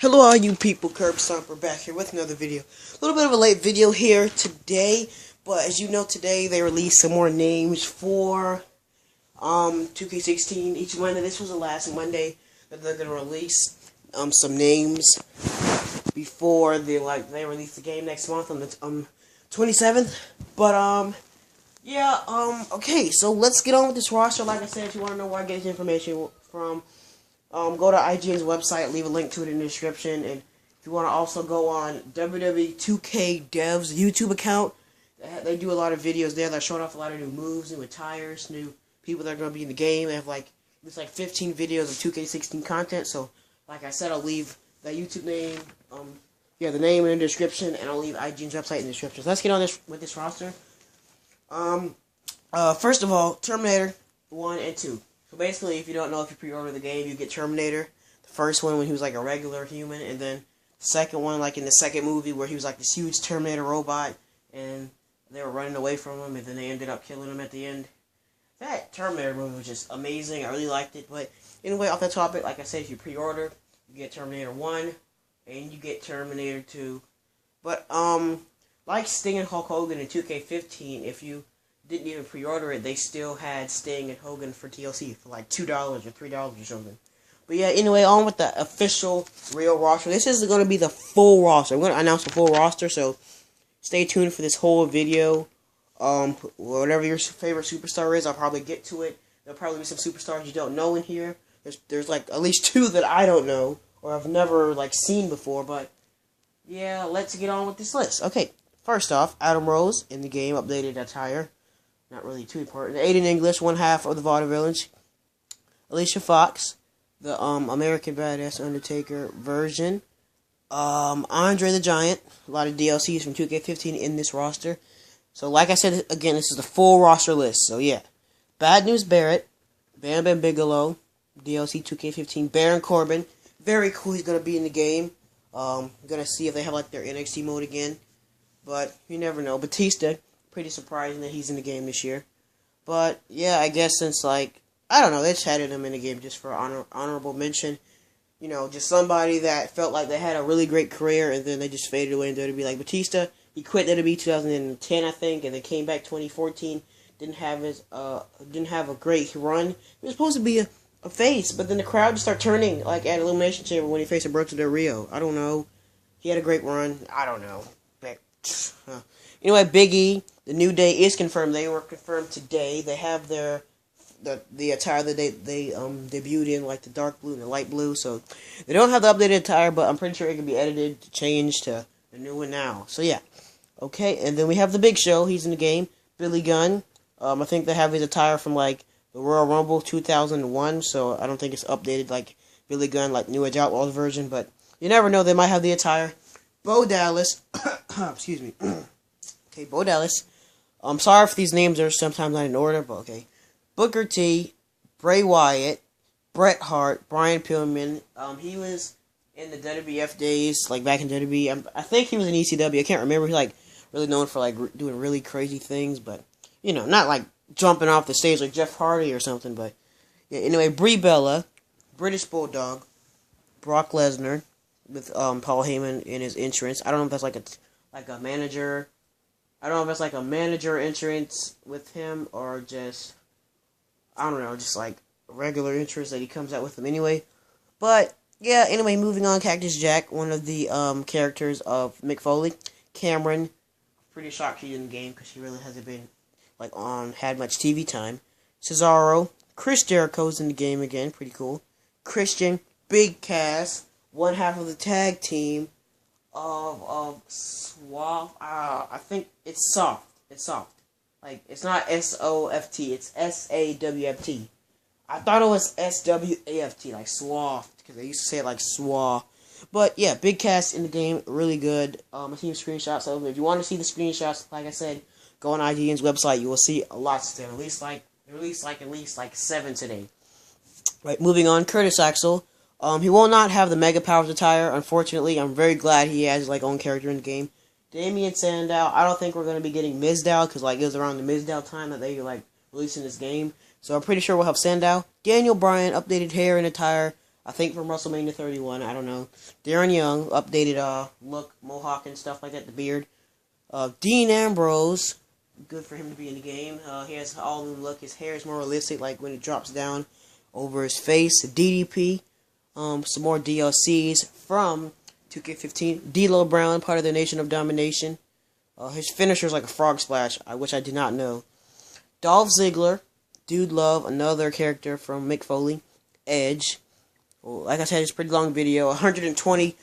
Hello all you people, Curb Stomper back here with another video. A little bit of a late video here today, but as you know today they released some more names for 2K16 each Monday. This was the last Monday that they're gonna release some names before they release the game next month on the 27th. But okay, so let's get on with this roster. Like I said, if you want to know where I get this information from, go to IGN's website, leave a link to it in the description, and if you want to also go on WWE2K Dev's YouTube account, they do a lot of videos there that showing off a lot of new moves, new attires, new people that are going to be in the game. They have it's like 15 videos of 2K16 content, so like I said, I'll leave that YouTube name, the name in the description, and I'll leave IGN's website in the description. So let's get on with this roster. First of all, Terminator 1 and 2. So basically, if you don't know, if you pre-order the game, you get Terminator. The first one when he was like a regular human, and then the second one like in the second movie where he was like this huge Terminator robot, and they were running away from him, and then they ended up killing him at the end. That Terminator movie was just amazing. I really liked it. But anyway, off that topic, like I said, if you pre-order, you get Terminator 1, and you get Terminator 2. But, like Sting and Hulk Hogan in 2K15, if you didn't even pre-order it, they still had Sting and Hogan for DLC for like $2 or $3 or something. But yeah, anyway, on with the official real roster. This is going to be the full roster. I'm going to announce the full roster, so stay tuned for this whole video. Whatever your favorite superstar is, I'll probably get to it. There'll probably be some superstars you don't know in here. There's like at least 2 that I don't know or I've never like seen before. But yeah, let's get on with this list. Okay, first off, Adam Rose in the game, updated attire. Not really too important. Aiden English, one half of the Vaudevillains. Alicia Fox, the American Badass Undertaker version. Andre the Giant. A lot of DLCs from 2K15 in this roster. So like I said, again, this is the full roster list. So yeah. Bad News Barrett. Bam Bam Bigelow. DLC 2K15. Baron Corbin. Very cool. He's going to be in the game. Going to see if they have like their NXT mode again. But you never know. Batista. Pretty surprising that he's in the game this year. But, yeah, I guess since, I don't know, they just added him in the game just for honorable mention. You know, just somebody that felt like they had a really great career and then they just faded away in WWE. Like Batista, he quit WWE 2010, I think, and then came back 2014. Didn't have a great run. He was supposed to be a face, but then the crowd just started turning, at Elimination Chamber when he faced Roberto Del Rio. I don't know. He had a great run. I don't know. Anyway, Big E, the New Day is confirmed. They were confirmed today. They have the attire that they debuted in, like the dark blue and the light blue. So they don't have the updated attire, but I'm pretty sure it can be edited to change to the new one now. So yeah, okay. And then we have the Big Show. He's in the game. Billy Gunn. I think they have his attire from the Royal Rumble 2001. So I don't think it's updated like Billy Gunn, like New Age Outlaws version. But you never know. They might have the attire. Bo Dallas. Excuse me. Okay, Bo Dallas. I'm sorry if these names are sometimes not in order, but okay. Booker T, Bray Wyatt, Bret Hart, Brian Pillman. He was in the WWF days, back in WWE. I think he was in ECW. I can't remember. He's really known for doing really crazy things, but not jumping off the stage like Jeff Hardy or something. But yeah, anyway, Brie Bella, British Bulldog, Brock Lesnar with Paul Heyman in his entrance. I don't know if that's a manager. I don't know if it's a manager entrance with him or just, I don't know, just a regular entrance that he comes out with him anyway. But, yeah, anyway, moving on, Cactus Jack, one of the characters of Mick Foley. Cameron, pretty shocked he's in the game because he really hasn't been, had much TV time. Cesaro, Chris Jericho's in the game again, pretty cool. Christian, Big Cass, one half of the tag team of Swaff. I think it's Soft. It's Soft. It's not S-O-F-T. It's S-A-W-F-T. I thought it was S-W-A-F-T, Swaft, because they used to say it like Swaff. But yeah, Big Cass in the game, really good. I see screenshots of them. If you want to see the screenshots, like I said, go on IGN's website. You will see a lot still. At least at least 7 today. Right, moving on, Curtis Axel. He will not have the Mega Powers attire, unfortunately. I'm very glad he has his own character in the game. Damien Sandow, I don't think we're going to be getting Mizdow, because it was around the Mizdow time that they releasing this game. So I'm pretty sure we'll have Sandow. Daniel Bryan, updated hair and attire. I think from WrestleMania 31. I don't know. Darren Young, updated look, mohawk and stuff like that, the beard. Dean Ambrose, good for him to be in the game. He has all new look. His hair is more realistic, like when it drops down over his face. DDP, some more DLCs from 2K15. D'Lo Brown, part of the Nation of Domination. His finisher is like a frog splash, which I did not know. Dolph Ziggler, Dude Love, another character from Mick Foley. Edge, well, like I said, it's a pretty long video. 120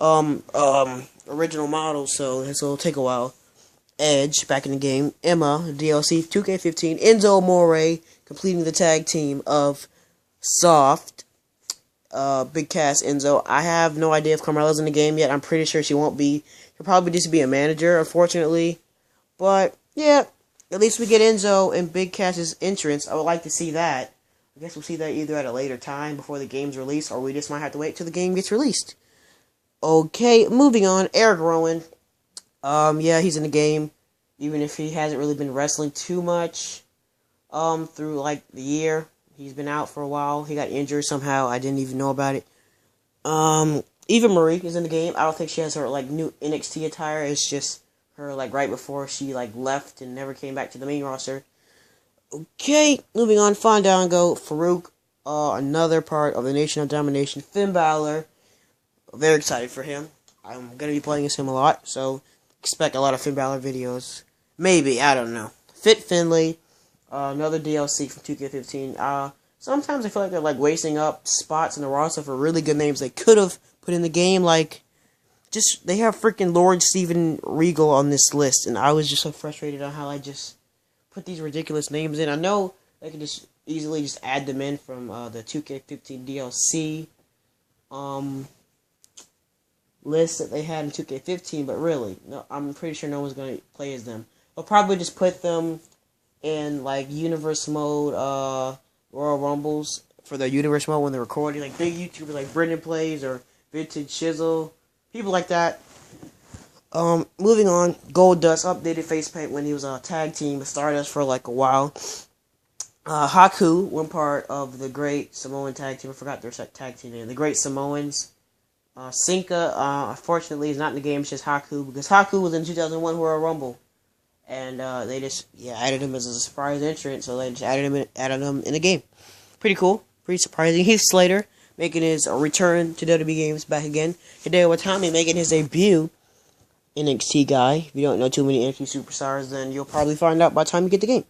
original models, so it'll take a while. Edge, back in the game. Emma, DLC, 2K15. Enzo Amore, completing the tag team of Soft. Big cast Enzo. I have no idea if Carmella's in the game yet. I'm pretty sure she won't be. She'll probably just be a manager, unfortunately. But, yeah, at least we get Enzo and Big Cass's entrance. I would like to see that. I guess we'll see that either at a later time before the game's released, or we just might have to wait till the game gets released. Okay, moving on. Eric Rowan. Yeah, he's in the game, even if he hasn't really been wrestling too much through, like, the year. He's been out for a while. He got injured somehow. I didn't even know about it. Eva Marie is in the game. I don't think she has her, like, new NXT attire. It's just her, like, right before she, like, left and never came back to the main roster. Okay, moving on. Fandango, Farouk, another part of the Nation of Domination. Finn Balor. Very excited for him. I'm going to be playing as him a lot, so expect a lot of Finn Balor videos. Maybe, I don't know. Fit Finlay, another DLC from 2K15. Sometimes I feel like they're like wasting up spots in the roster for really good names they could have put in the game. Like, just, they have freaking Lord Steven Regal on this list, and I was just so frustrated on how I just put these ridiculous names in. I know they can just easily just add them in from the 2K15 DLC list that they had in 2K15, but really, no, I'm pretty sure no one's going to play as them. They'll probably just put them in, like, Universe Mode, Royal Rumbles for their Universe Mode when they're recording. Like, big YouTubers like Brendan Plays or Vintage Shizzle, people like that. Moving on, Goldust updated facepaint when he was a tag team with Stardust for, like, a while. Haku, one part of the Great Samoan tag team. I forgot their tag team name. The Great Samoans. Sinka, unfortunately, is not in the game. It's just Haku, because Haku was in 2001 Royal Rumble. And they just added him as a surprise entrant, so they just added him in the game. Pretty cool, pretty surprising. Heath Slater making his return to WWE games back again. Hideo Itami making his debut. NXT guy. If you don't know too many NXT superstars, then you'll probably find out by the time you get the game.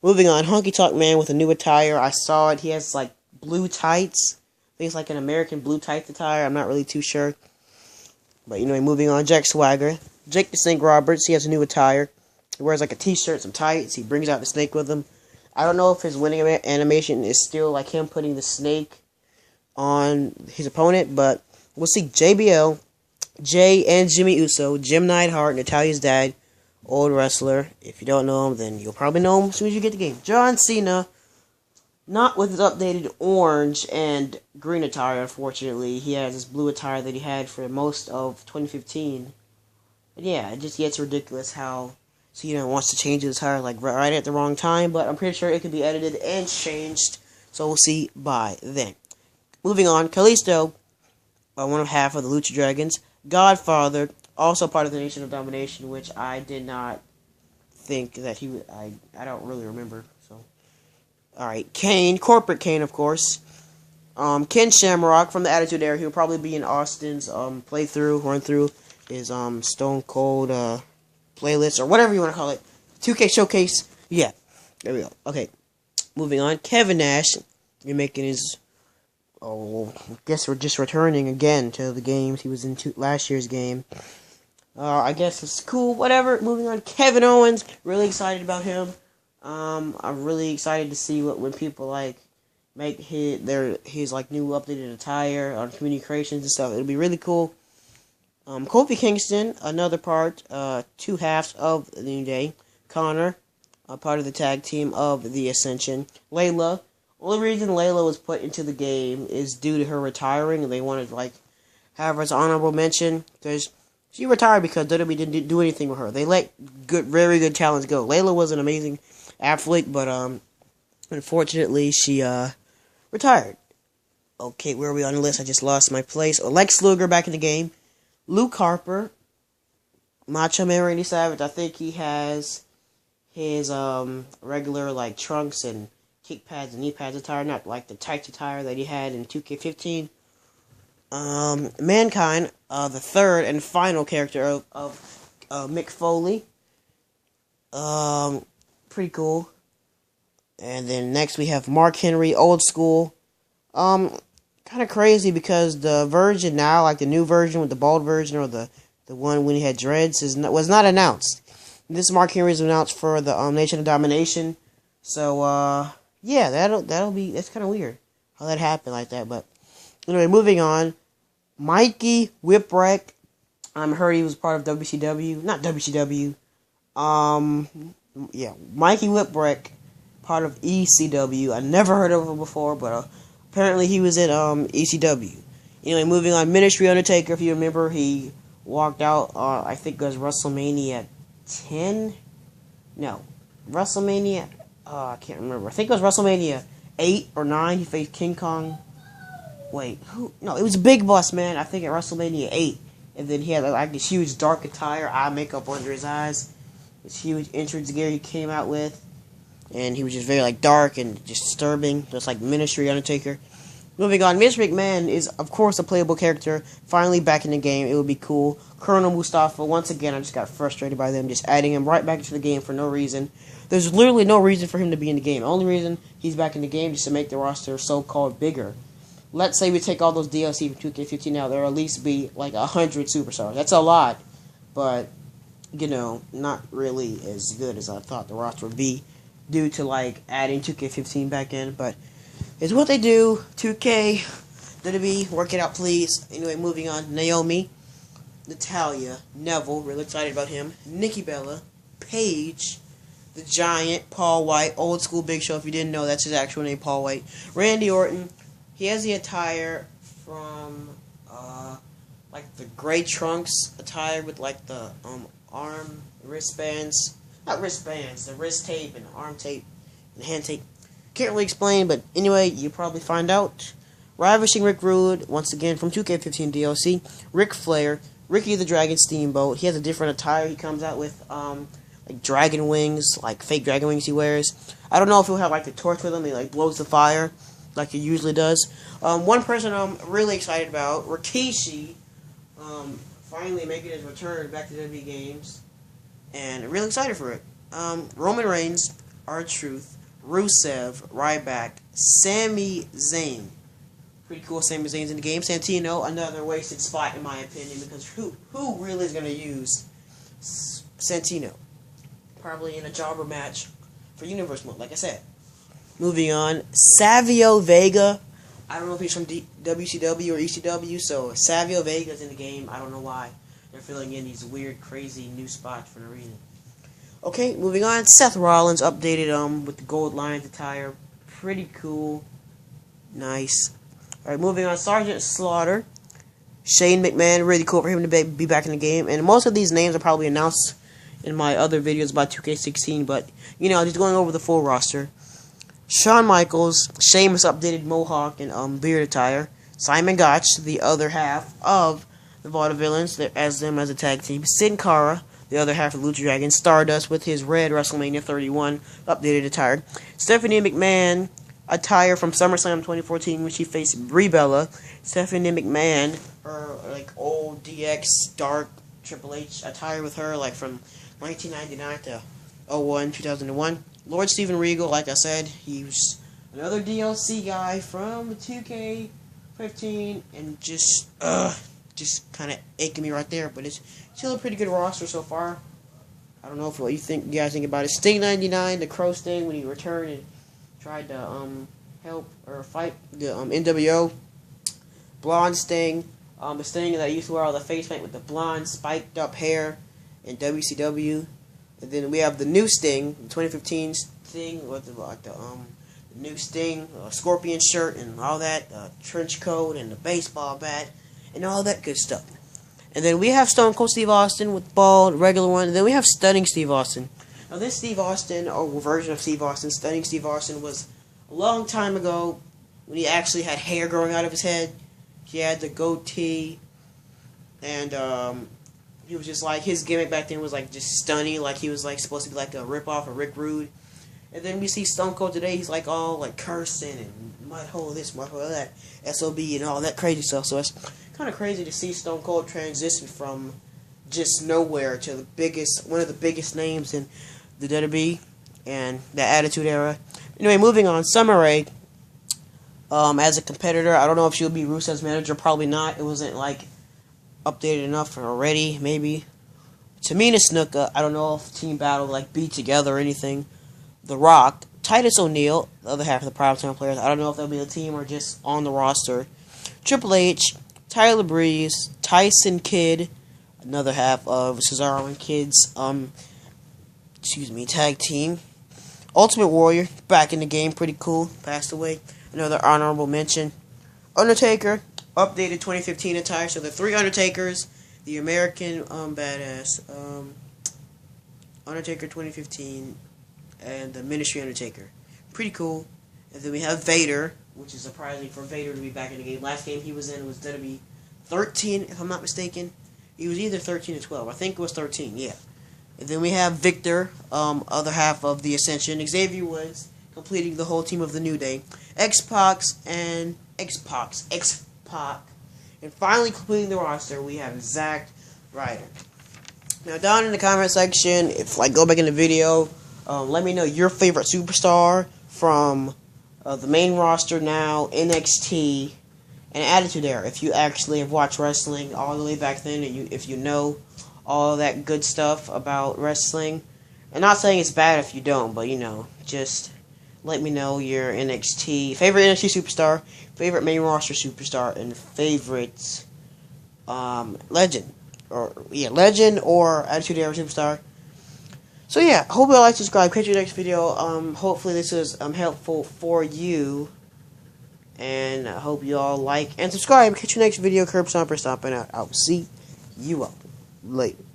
Moving on, Honky Tonk Man with a new attire. I saw it. He has like blue tights. I think it's like an American blue tights attire. I'm not really too sure. But anyway, moving on. Jack Swagger. Jake the Snake Roberts. He has a new attire. He wears like a t-shirt, some tights. He brings out the snake with him. I don't know if his winning animation is still like him putting the snake on his opponent, but we'll see. JBL, Jay, and Jimmy Uso, Jim Neidhart, Natalia's dad, old wrestler. If you don't know him, then you'll probably know him as soon as you get the game. John Cena, not with his updated orange and green attire, unfortunately. He has this blue attire that he had for most of 2015. But yeah, it just gets ridiculous how Cena wants to change his attire like right at the wrong time, but I'm pretty sure it can be edited and changed, so we'll see by then. Moving on, Kalisto, one of half of the Lucha Dragons. Godfather, also part of the Nation of Domination, which I did not think that he would. I don't really remember. So, all right, Kane, Corporate Kane, of course. Ken Shamrock from the Attitude Era. He'll probably be in Austin's run through his Stone Cold playlist or whatever you want to call it. 2K Showcase. Yeah, there we go. Okay, moving on. Kevin Nash, you're making his. Oh, I guess we're just returning again to the games he was in last year's game. I guess it's cool, whatever. Moving on, Kevin Owens, really excited about him. I'm really excited to see when people like make his like new updated attire on community creations and stuff. It'll be really cool. Kofi Kingston, another part, two halves of the New Day. Connor, a part of the tag team of the Ascension. Layla. Only reason Layla was put into the game is due to her retiring, and they wanted to like have her as an honorable mention because she retired because WWE didn't do anything with her. They let very good talents go. Layla was an amazing athlete, but unfortunately she retired. Okay, where are we on the list? I just lost my place. Lex Luger back in the game. Luke Harper. Macho Man Randy Savage. I think he has his regular like trunks and kick pads and knee pads attire, not like the tight attire that he had in 2K15. Mankind, the third and final character of Mick Foley. Pretty cool. And then next we have Mark Henry, old school. Kind of crazy because the version now, like the new version with the bald version or the one when he had dreads, was not announced. This Mark Henry is announced for the Nation of Domination. So yeah, that's kind of weird how that happened like that. But anyway, moving on. Mikey Whipwreck. I heard he was part of WCW, not WCW. Yeah, Mikey Whipwreck, part of ECW. I never heard of him before, but apparently he was in ECW. Anyway, moving on. Ministry Undertaker. If you remember, he walked out. I think it was WrestleMania 10. No, WrestleMania. I can't remember. I think it was WrestleMania 8 or 9. He faced King Kong. Wait, who? No, it was Big Boss Man. I think at WrestleMania 8. And then he had like this huge dark attire, eye makeup under his eyes. This huge entrance gear he came out with. And he was just very like dark and just disturbing. Just like Ministry Undertaker. Moving on, Vince McMahon is of course a playable character. Finally back in the game. It would be cool. Colonel Mustafa, once again I just got frustrated by them just adding him right back into the game for no reason. There's literally no reason for him to be in the game. The only reason he's back in the game is to make the roster so-called bigger. Let's say we take all those DLC from 2K15 out, there will at least be like 100 superstars. That's a lot, but, you know, not really as good as I thought the roster would be due to, like, adding 2K15 back in, but it's what they do. 2K, WWE, work it out, please. Anyway, moving on. Naomi, Natalya, Neville, really excited about him, Nikki Bella, Paige, The Giant, Paul White, old school Big Show, if you didn't know, that's his actual name, Paul White, Randy Orton. He has the attire from, like the gray trunks attire with like the arm wristbands, not wristbands, the wrist tape and arm tape and hand tape. Can't really explain, but anyway, you probably find out. Ravishing Rick Rude, once again from 2K15 DLC. Ric Flair, Ricky the Dragon Steamboat. He has a different attire. He comes out with like dragon wings, like fake dragon wings he wears. I don't know if he'll have like the torch with him. He like blows the fire like he usually does. One person I'm really excited about, Rikishi, finally making his return back to WWE games, and really excited for it. Roman Reigns, R-Truth, Rusev, Ryback, Sami Zayn. Pretty cool Sami Zayn's in the game. Santino, another wasted spot in my opinion, because who really is going to use Santino? Probably in a jobber match for Universe Mode, like I said. Moving on, Savio Vega. I don't know if he's from WCW or ECW, so Savio Vega's in the game. I don't know why they're filling in these weird, crazy new spots for no reason. Okay, moving on. Seth Rollins updated with the gold Lions attire. Pretty cool. Nice. Alright, moving on. Sergeant Slaughter. Shane McMahon. Really cool for him to be back in the game. And most of these names are probably announced in my other videos about 2K16, but, you know, just going over the full roster. Shawn Michaels, Sheamus updated mohawk and beard attire. Simon Gotch, the other half of the Vaudevillains, as them as a tag team. Sin Cara, the other half of Lucha Dragon. Stardust with his red WrestleMania 31 updated attire. Stephanie McMahon attire from SummerSlam 2014 when she faced Brie Bella. Stephanie McMahon, her like old DX dark Triple H attire with her, like from 1999 to 01, 2001. Lord Steven Regal, like I said, he was another DLC guy from 2K15, and just kind of aching me right there, but it's still a pretty good roster so far. I don't know if what you guys think about it. Sting 99, the Crow Sting, when he returned and tried to help or fight the NWO. Blonde Sting, the Sting that used to wear all the face paint with the blonde spiked up hair in WCW. And then we have the new Sting, the 2015 Sting, with the new Sting, Scorpion shirt and all that, trench coat and the baseball bat, and all that good stuff. And then we have Stone Cold Steve Austin with bald, regular one. And then we have Stunning Steve Austin. Now this Steve Austin, or version of Steve Austin, Stunning Steve Austin, was a long time ago. when he actually had hair growing out of his head. He had the goatee, and he was just like, his gimmick back then was like just stunny, like he was like supposed to be like a ripoff of Rick Rude. And then we see Stone Cold today, he's like all like cursing and mud hole this, mud hole that, SOB and all that crazy stuff. So it's kind of crazy to see Stone Cold transition from just nowhere to the biggest, one of the biggest names in the WWE and the Attitude Era. Anyway, moving on, Summer Rae. As a competitor, I don't know if she'll be Rusev's manager. Probably not. It wasn't like updated enough already. Maybe Tamina Snuka. I don't know if Team Battle like be together or anything. The Rock, Titus O'Neil, the other half of the Primetime Players. I don't know if they'll be a team or just on the roster. Triple H, Tyler Breeze, Tyson Kidd, another half of Cesaro and Kidd's tag team. Ultimate Warrior, back in the game, pretty cool. Passed away. Another honorable mention. Undertaker, updated 2015 attire. So the three Undertakers, the American Badass, Undertaker 2015, and the Ministry Undertaker. Pretty cool. And then we have Vader, which is surprising for Vader to be back in the game. Last game he was in was WWE 13, if I'm not mistaken. He was either 13 or 12. I think it was 13, yeah. And then we have Victor, other half of the Ascension. Xavier Woods, completing the whole team of the New Day. X-Pac. And finally completing the roster, we have Zack Ryder. Now, down in the comment section, if go back in the video, let me know your favorite superstar from the main roster now, NXT, and Attitude Era. If you actually have watched wrestling all the way back then, and if you know all that good stuff about wrestling. I'm not saying it's bad if you don't, but just let me know your favorite NXT superstar, favorite main roster superstar, and favorite legend or Attitude Era superstar. So yeah, hope you all like, subscribe, catch you next video. Hopefully this is helpful for you, and I hope you all like and subscribe. Catch you next video. Curb Stomper stomping out. I will see you all later.